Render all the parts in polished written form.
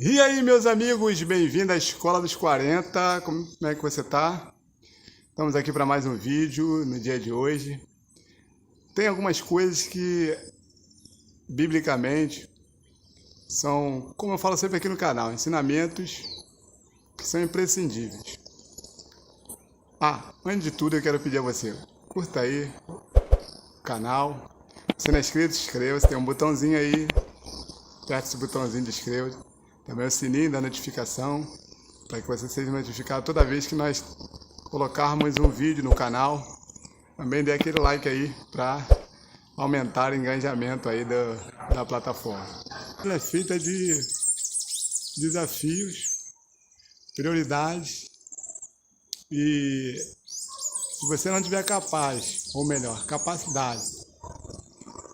E aí, meus amigos, bem-vindo à Escola dos 40. Como é que você tá? Estamos aqui para mais um vídeo no dia de hoje. Tem algumas coisas que, biblicamente, são, como eu falo sempre aqui no canal, ensinamentos que são imprescindíveis. Antes de tudo, eu quero pedir a você, curta aí o canal. Se não é inscrito, inscreva-se. Tem um botãozinho aí, aperte esse botãozinho de inscreva-se. Também o sininho da notificação, para que você seja notificado toda vez que nós colocarmos um vídeo no canal. Também dê aquele like aí para aumentar o engajamento aí da plataforma. Ela é feita de desafios, prioridades e se você não tiver capaz, ou melhor, capacidade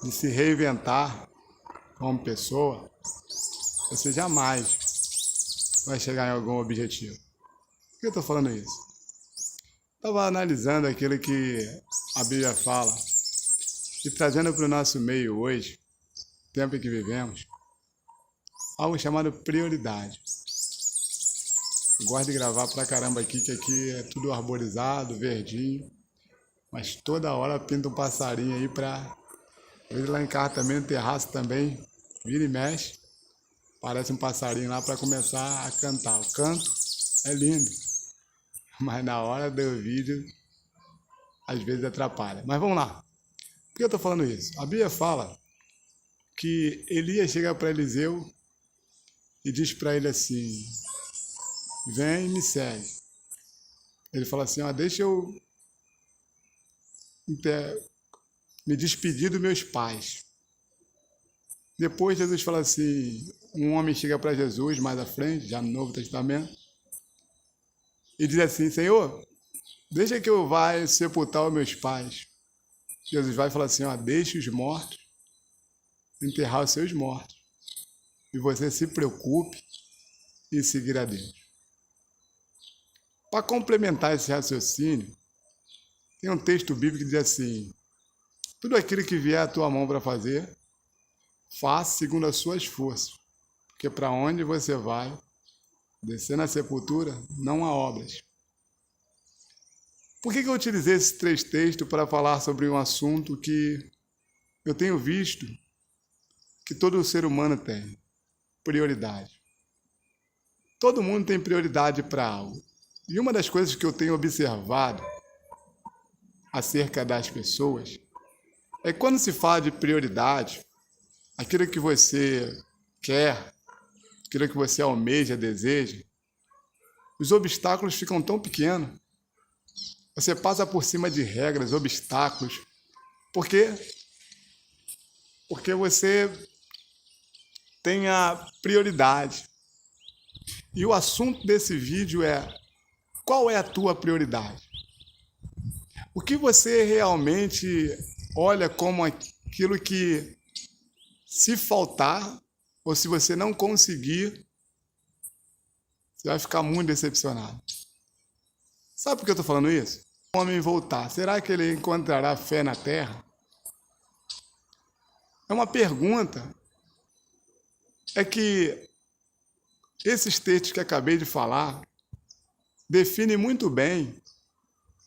de se reinventar como pessoa, você jamais vai chegar em algum objetivo. Por que eu estou falando isso? Estava analisando aquilo que a Bíblia fala e trazendo para o nosso meio hoje, tempo em que vivemos, algo chamado prioridade. Eu gosto de gravar pra caramba aqui, que aqui é tudo arborizado, verdinho, mas toda hora pinta um passarinho aí pra... Hoje lá em casa também, no terraço também, vira e mexe, parece um passarinho lá para começar a cantar. O canto é lindo, mas na hora do vídeo, às vezes atrapalha. Mas vamos lá. Por que eu estou falando isso? A Bíblia fala que Elias chega para Eliseu e diz para ele assim: vem e me segue. Ele fala assim: deixa eu me despedir dos meus pais. Depois Jesus fala assim: um homem chega para Jesus mais à frente, já no Novo Testamento, e diz assim: Senhor, deixa que eu vá sepultar os meus pais. Jesus vai falar assim: deixe os mortos enterrar os seus mortos, e você se preocupe em seguir a Deus. Para complementar esse raciocínio, tem um texto bíblico que diz assim: tudo aquilo que vier à tua mão para fazer, faça segundo as suas forças, porque para onde você vai, descer na sepultura, não há obras. Por que eu utilizei esses três textos para falar sobre um assunto que eu tenho visto que todo ser humano tem? Prioridade. Todo mundo tem prioridade para algo. E uma das coisas que eu tenho observado acerca das pessoas é que quando se fala de prioridade, aquilo que você quer, aquilo que você almeja, deseja, os obstáculos ficam tão pequenos. Você passa por cima de regras, obstáculos. Por quê? Porque você tem a prioridade. E o assunto desse vídeo é: qual é a tua prioridade? O que você realmente olha como aquilo que, se faltar, ou se você não conseguir, você vai ficar muito decepcionado. Sabe por que eu estou falando isso? O homem voltar, será que ele encontrará fé na terra? É uma pergunta. É que esses textos que acabei de falar definem muito bem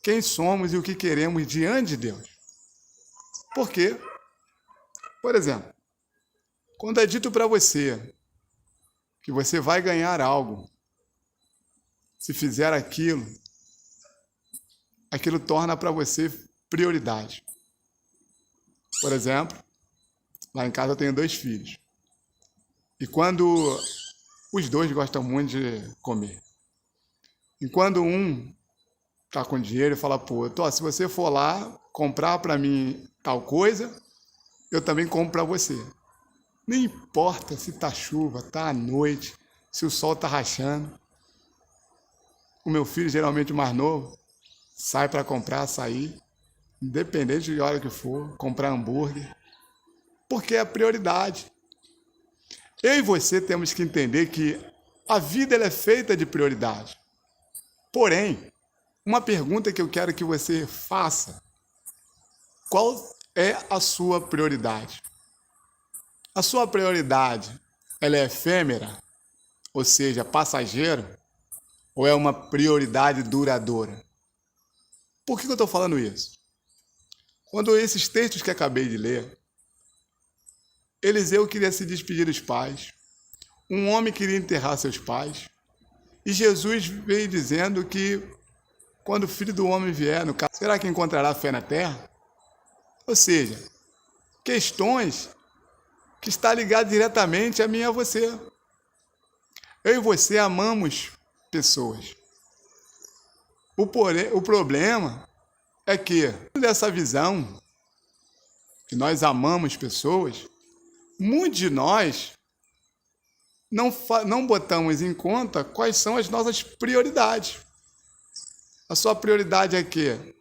quem somos e o que queremos diante de Deus. Por quê? Por exemplo, quando é dito para você que você vai ganhar algo, se fizer aquilo, aquilo torna para você prioridade. Por exemplo, lá em casa eu tenho 2 filhos. E quando os 2 gostam muito de comer. E quando um tá com dinheiro e fala pro outro: se você for lá comprar para mim tal coisa, eu também compro para você. Não importa se tá chuva, tá à noite, se o sol tá rachando. O meu filho, geralmente o mais novo, sai para comprar açaí, independente de hora que for, comprar hambúrguer, porque é a prioridade. Eu e você temos que entender que a vida ela é feita de prioridade. Porém, uma pergunta que eu quero que você faça: qual é a sua prioridade? A sua prioridade, ela é efêmera ou seja, passageiro, ou é uma prioridade duradoura? Por que eu estou falando isso? Quando esses textos que acabei de ler, Eliseu queria se despedir dos pais, um homem queria enterrar seus pais, e Jesus veio dizendo que quando o Filho do Homem vier, no caso, será que encontrará fé na terra? Ou seja, questões que estão ligadas diretamente a mim e a você. Eu e você amamos pessoas. O problema é que, dessa visão, que nós amamos pessoas, muitos de nós não botamos em conta quais são as nossas prioridades. A sua prioridade é quê?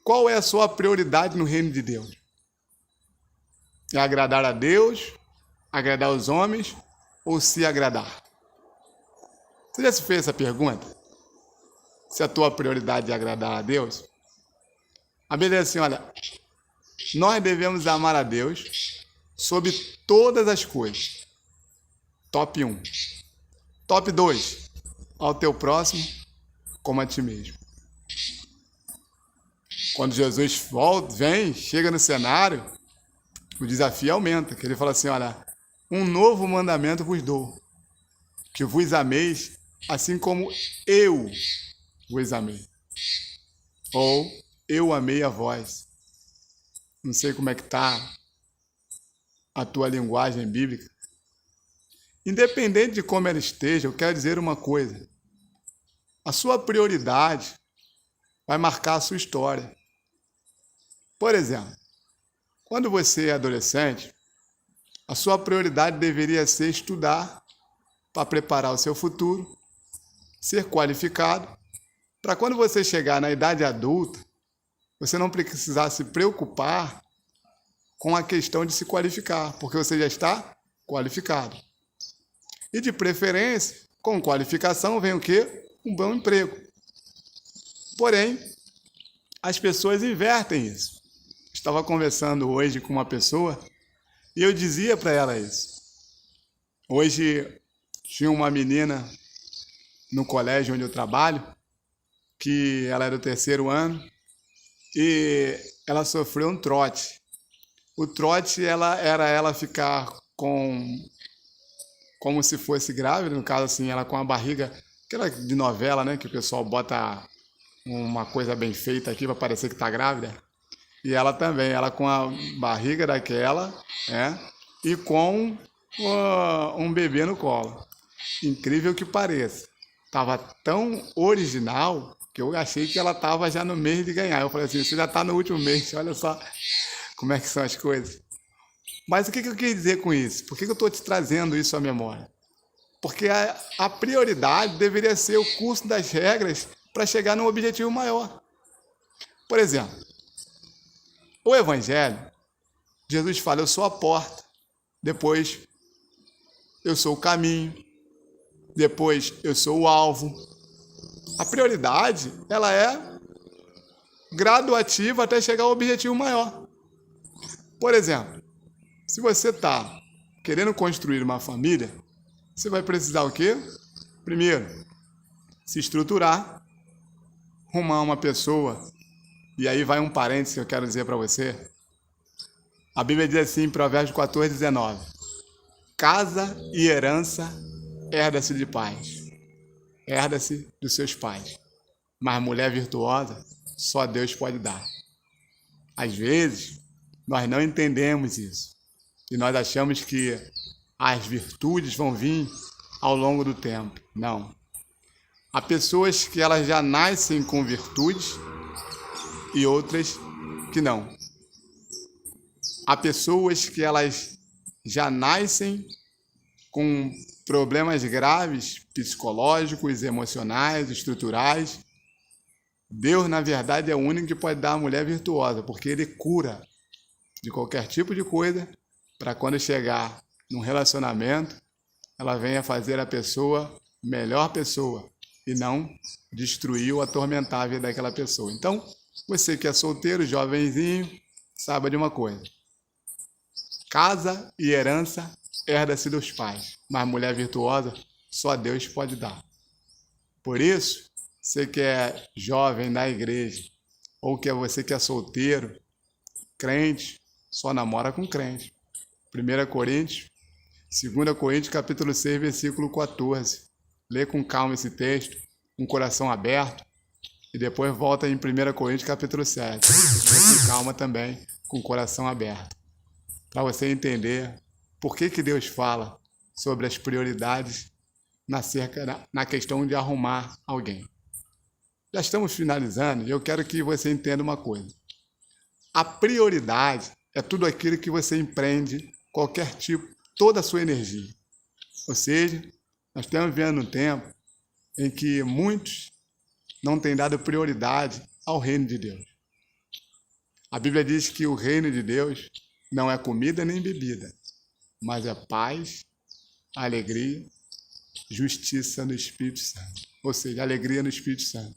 Qual é a sua prioridade no reino de Deus? É agradar a Deus, agradar os homens ou se agradar? Você já se fez essa pergunta? Se a tua prioridade é agradar a Deus? A Bíblia diz assim, olha, nós devemos amar a Deus sobre todas as coisas. Top 1. Top 2. Ao teu próximo como a ti mesmo. Quando Jesus chega no cenário, o desafio aumenta, que ele fala assim, olha, um novo mandamento vos dou, que vos ameis assim como eu vos amei. Ou eu amei a vós. Não sei como é que está a tua linguagem bíblica. Independente de como ela esteja, eu quero dizer uma coisa. A sua prioridade vai marcar a sua história. Por exemplo, quando você é adolescente, a sua prioridade deveria ser estudar para preparar o seu futuro, ser qualificado, para quando você chegar na idade adulta, você não precisar se preocupar com a questão de se qualificar, porque você já está qualificado. E de preferência, com qualificação vem o quê? Um bom emprego. Porém, as pessoas invertem isso. Estava conversando hoje com uma pessoa e eu dizia para ela isso. Hoje tinha uma menina no colégio onde eu trabalho, que ela era do 3º ano, e ela sofreu um trote. O trote era ela ficar como se fosse grávida, no caso assim, ela com a barriga, aquela de novela, né, que o pessoal bota uma coisa bem feita aqui para parecer que está grávida. E ela também, ela com a barriga daquela, e com um bebê no colo. Incrível que pareça. Estava tão original que eu achei que ela estava já no mês de ganhar. Eu falei assim, você já está no último mês, olha só como é que são as coisas. Mas o que eu quis dizer com isso? Por que eu estou te trazendo isso à memória? Porque a prioridade deveria ser o curso das regras para chegar num objetivo maior. Por exemplo, o Evangelho, Jesus fala, eu sou a porta, depois eu sou o caminho, depois eu sou o alvo. A prioridade, ela é graduativa até chegar ao objetivo maior. Por exemplo, se você está querendo construir uma família, você vai precisar o quê? Primeiro, se estruturar, arrumar uma pessoa. E aí vai um parênteses que eu quero dizer para você. A Bíblia diz assim em Provérbios 14, 19. Casa e herança herda-se de pais. Herda-se dos seus pais. Mas mulher virtuosa, só Deus pode dar. Às vezes, nós não entendemos isso. E nós achamos que as virtudes vão vir ao longo do tempo. Não. Há pessoas que elas já nascem com virtudes e outras que não. Há pessoas que elas já nascem com problemas graves, psicológicos, emocionais, estruturais. Deus, na verdade, é o único que pode dar a mulher virtuosa, porque Ele cura de qualquer tipo de coisa, para quando chegar num relacionamento, ela venha fazer a pessoa melhor pessoa e não destruir ou atormentar a vida daquela pessoa. Então, você que é solteiro, jovenzinho, saiba de uma coisa. Casa e herança herda-se dos pais, mas mulher virtuosa só Deus pode dar. Por isso, você que é jovem na igreja, ou que é você que é solteiro, crente, só namora com crente. 1 Coríntios, 2 Coríntios, capítulo 6, versículo 14. Lê com calma esse texto, com o coração aberto, e depois volta em 1 Coríntios, capítulo 7. Lê com calma também, com o coração aberto. Para você entender por que Deus fala sobre as prioridades na questão de arrumar alguém. Já estamos finalizando e eu quero que você entenda uma coisa. A prioridade é tudo aquilo que você empreende, qualquer tipo, toda a sua energia. Ou seja, nós estamos vivendo um tempo em que muitos não têm dado prioridade ao reino de Deus. A Bíblia diz que o reino de Deus não é comida nem bebida, mas é paz, alegria, justiça no Espírito Santo. Ou seja, alegria no Espírito Santo.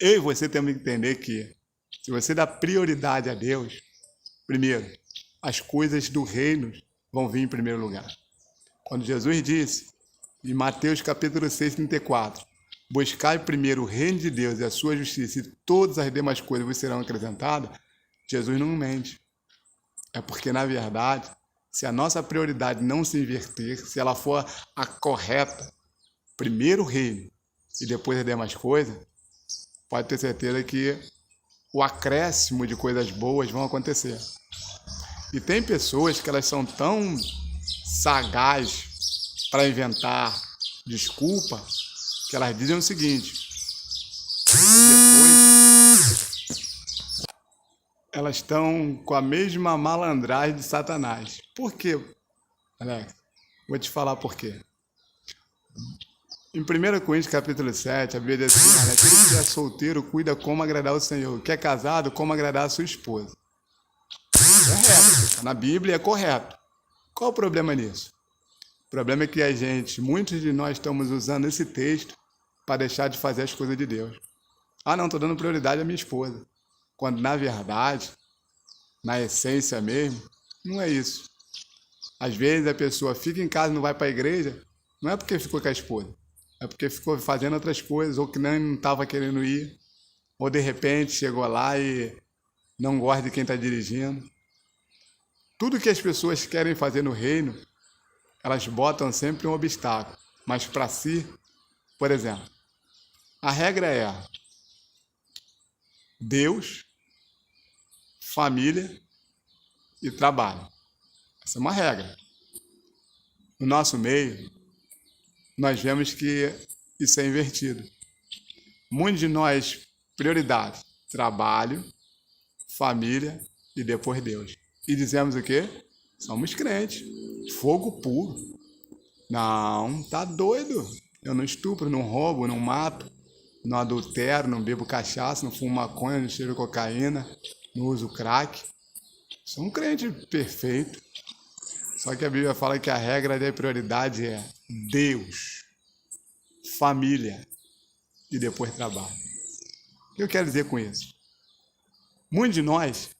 Eu e você temos que entender que, se você dá prioridade a Deus, primeiro, as coisas do reino vão vir em primeiro lugar. Quando Jesus disse, em Mateus capítulo 6, 34, buscai primeiro o reino de Deus e a sua justiça, e todas as demais coisas vos serão acrescentadas, Jesus não mente. É porque, na verdade, se a nossa prioridade não se inverter, se ela for a correta, primeiro o reino e depois as demais coisas, pode ter certeza que o acréscimo de coisas boas vão acontecer. E tem pessoas que elas são tão sagazes para inventar desculpa, que elas dizem o seguinte: depois elas estão com a mesma malandragem de Satanás. Por quê, Alex? Vou te falar por quê. Em 1 Coríntios capítulo 7, a Bíblia diz assim: aquele que é solteiro cuida como agradar o Senhor, que é casado como agradar a sua esposa. É reto, na Bíblia é correto. Qual o problema nisso? O problema é que muitos de nós estamos usando esse texto para deixar de fazer as coisas de Deus. Ah, não, estou dando prioridade à minha esposa. Quando, na verdade, na essência mesmo, não é isso. Às vezes a pessoa fica em casa e não vai para a igreja, não é porque ficou com a esposa, é porque ficou fazendo outras coisas, ou que não estava querendo ir, ou de repente chegou lá e não gosta de quem está dirigindo. Tudo que as pessoas querem fazer no reino, elas botam sempre um obstáculo. Mas para si, por exemplo, a regra é Deus, família e trabalho. Essa é uma regra. No nosso meio, nós vemos que isso é invertido. Muitos de nós, prioridade, trabalho, família e depois Deus. E dizemos o quê? Somos crentes. Fogo puro. Não, tá doido. Eu não estupro, não roubo, não mato, não adultero, não bebo cachaça, não fumo maconha, não cheiro cocaína, não uso crack. Sou um crente perfeito. Só que a Bíblia fala que a regra da prioridade é Deus, família e depois trabalho. O que eu quero dizer com isso? Muitos de nós,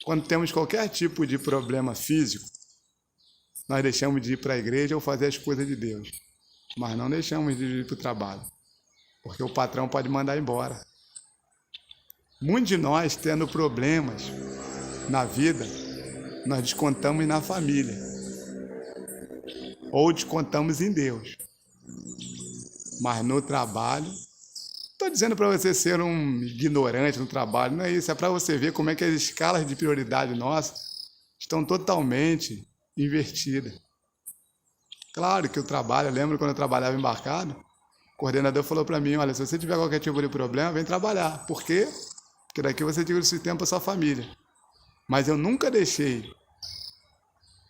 quando temos qualquer tipo de problema físico, nós deixamos de ir para a igreja ou fazer as coisas de Deus, mas não deixamos de ir para o trabalho, porque o patrão pode mandar embora. Muitos de nós, tendo problemas na vida, nós descontamos na família ou descontamos em Deus, mas no trabalho, estou dizendo para você ser um ignorante no trabalho, não é isso, é para você ver como é que as escalas de prioridade nossas estão totalmente invertidas. Claro que o trabalho, eu lembro quando eu trabalhava embarcado, o coordenador falou para mim: olha, se você tiver qualquer tipo de problema, vem trabalhar. Por quê? Porque daqui você tira esse tempo para sua família. Mas eu nunca deixei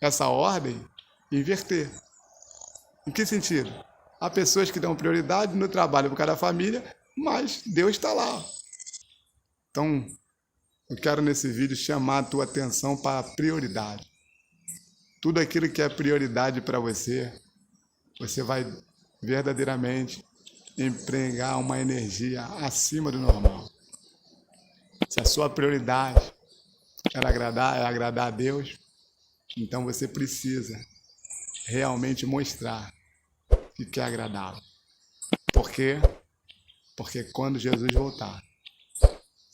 essa ordem inverter. Em que sentido? Há pessoas que dão prioridade no trabalho por causa da família, mas Deus está lá. Então, eu quero nesse vídeo chamar a tua atenção para a prioridade. Tudo aquilo que é prioridade para você, você vai verdadeiramente empregar uma energia acima do normal. Se a sua prioridade é agradar a Deus, então você precisa realmente mostrar que quer agradá-lo. Por quê? Porque quando Jesus voltar,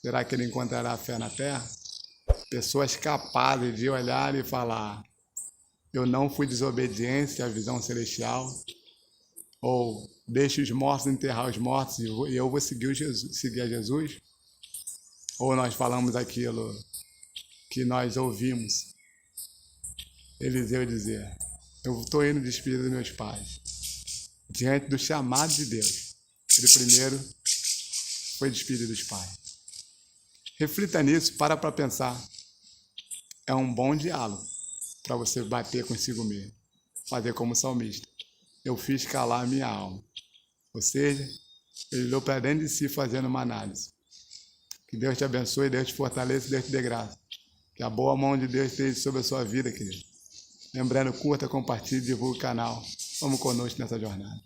será que ele encontrará fé na terra? Pessoas capazes de olhar e falar: eu não fui desobediente à visão celestial, ou deixe os mortos enterrar os mortos e eu vou seguir a Jesus? Ou nós falamos aquilo que nós ouvimos Eliseu dizer: eu estou indo despedir dos meus pais, diante do chamado de Deus. Ele primeiro foi despedido dos pais. Reflita nisso, para pensar. É um bom diálogo para você bater consigo mesmo. Fazer como salmista: eu fiz calar a minha alma. Ou seja, ele olhou para dentro de si fazendo uma análise. Que Deus te abençoe, Deus te fortaleça, Deus te dê graça. Que a boa mão de Deus esteja sobre a sua vida, querido. Lembrando, curta, compartilhe, divulgue o canal. Vamos conosco nessa jornada.